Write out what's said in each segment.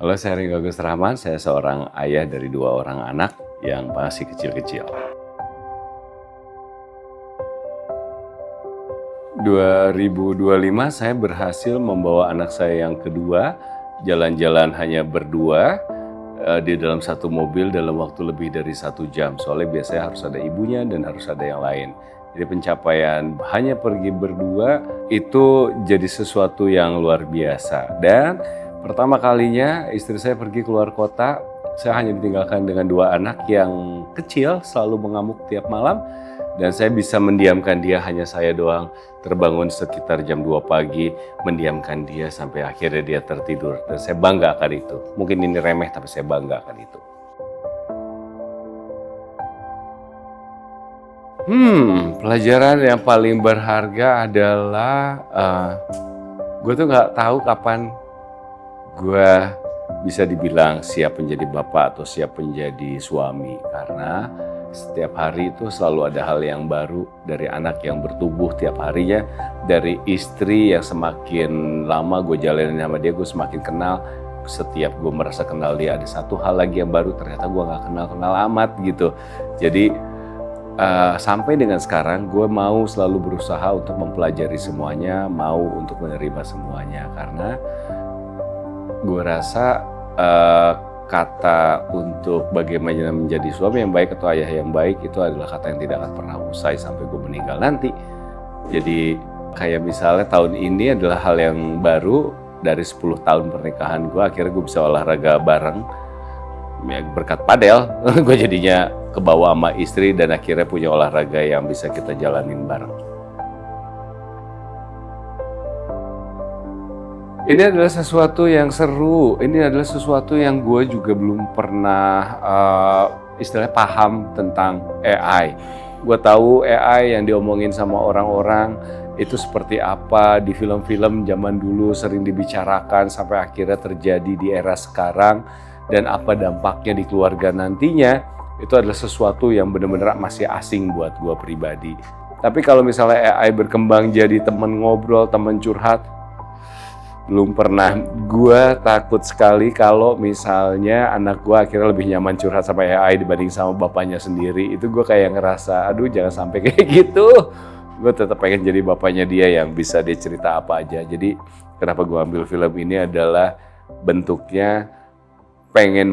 Halo, saya Ringo Agus Rahman. Saya seorang ayah dari 2 orang anak yang masih kecil-kecil. 2025 saya berhasil membawa anak saya yang kedua jalan-jalan hanya berdua di dalam satu mobil dalam waktu lebih dari 1 jam. Soalnya biasanya harus ada ibunya dan harus ada yang lain. Jadi pencapaian hanya pergi berdua itu jadi sesuatu yang luar biasa. Dan pertama kalinya istri saya pergi keluar kota, saya hanya ditinggalkan dengan 2 anak yang kecil, selalu mengamuk tiap malam. Dan saya bisa mendiamkan dia, hanya saya doang, terbangun sekitar jam 2 pagi, mendiamkan dia sampai akhirnya dia tertidur. Dan saya bangga akan itu. Mungkin ini remeh, tapi saya bangga akan itu. Pelajaran yang paling berharga adalah gue tuh nggak tahu kapan gue bisa dibilang siap menjadi bapak atau siap menjadi suami, karena setiap hari itu selalu ada hal yang baru, dari anak yang bertumbuh tiap harinya, dari istri yang semakin lama gue jalanin sama dia, gue semakin kenal. Setiap gue merasa kenal dia, ada satu hal lagi yang baru, ternyata gue gak kenal-kenal amat gitu. Jadi sampai dengan sekarang gue mau selalu berusaha untuk mempelajari semuanya, mau untuk menerima semuanya, karena gue rasa kata untuk bagaimana menjadi suami yang baik atau ayah yang baik itu adalah kata yang tidak akan pernah usai sampai gue meninggal nanti. Jadi kayak misalnya tahun ini adalah hal yang baru, dari 10 tahun pernikahan gue akhirnya gue bisa olahraga bareng ya, berkat padel. Gue jadinya kebawa sama istri dan akhirnya punya olahraga yang bisa kita jalanin bareng. Ini adalah sesuatu yang seru, ini adalah sesuatu yang gue juga belum pernah istilahnya paham tentang AI. Gue tahu AI yang diomongin sama orang-orang itu seperti apa di film-film zaman dulu sering dibicarakan sampai akhirnya terjadi di era sekarang, dan apa dampaknya di keluarga nantinya, itu adalah sesuatu yang benar-benar masih asing buat gue pribadi. Tapi kalau misalnya AI berkembang jadi teman ngobrol, teman curhat, belum pernah. Gue takut sekali kalau misalnya anak gue akhirnya lebih nyaman curhat sama AI dibanding sama bapaknya sendiri. Itu gue kayak ngerasa, aduh jangan sampai kayak gitu. Gue tetap pengen jadi bapaknya dia yang bisa dia cerita apa aja. Jadi kenapa gue ambil film ini adalah bentuknya pengen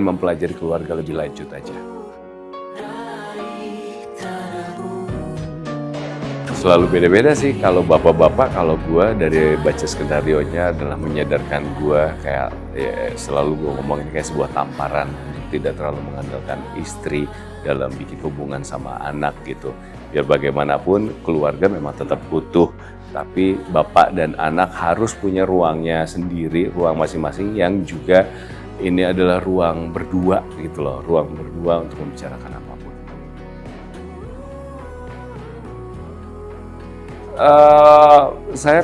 mempelajari keluarga lebih lanjut aja. Selalu beda-beda sih. Kalau bapak-bapak, kalau gue dari baca skenarionya adalah menyadarkan gue kayak selalu gue ngomongin kayak sebuah tamparan untuk tidak terlalu mengandalkan istri dalam bikin hubungan sama anak gitu. Biar bagaimanapun keluarga memang tetap utuh, tapi bapak dan anak harus punya ruangnya sendiri, ruang masing-masing yang juga ini adalah ruang berdua gitu loh, ruang berdua untuk membicarakan apapun. Saya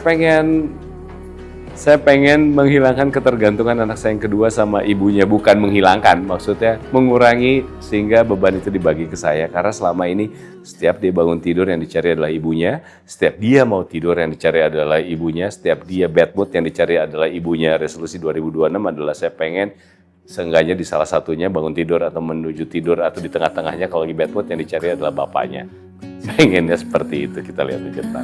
pengen menghilangkan ketergantungan anak saya yang kedua sama ibunya. Bukan menghilangkan, maksudnya mengurangi sehingga beban itu dibagi ke saya. Karena selama ini setiap dia bangun tidur yang dicari adalah ibunya, setiap dia mau tidur yang dicari adalah ibunya, setiap dia bad mood yang dicari adalah ibunya. Resolusi 2026 adalah saya pengen seenggaknya di salah satunya bangun tidur atau menuju tidur atau di tengah-tengahnya kalau lagi bad mood yang dicari adalah bapaknya. Pengennya seperti itu, kita lihat aja ntar.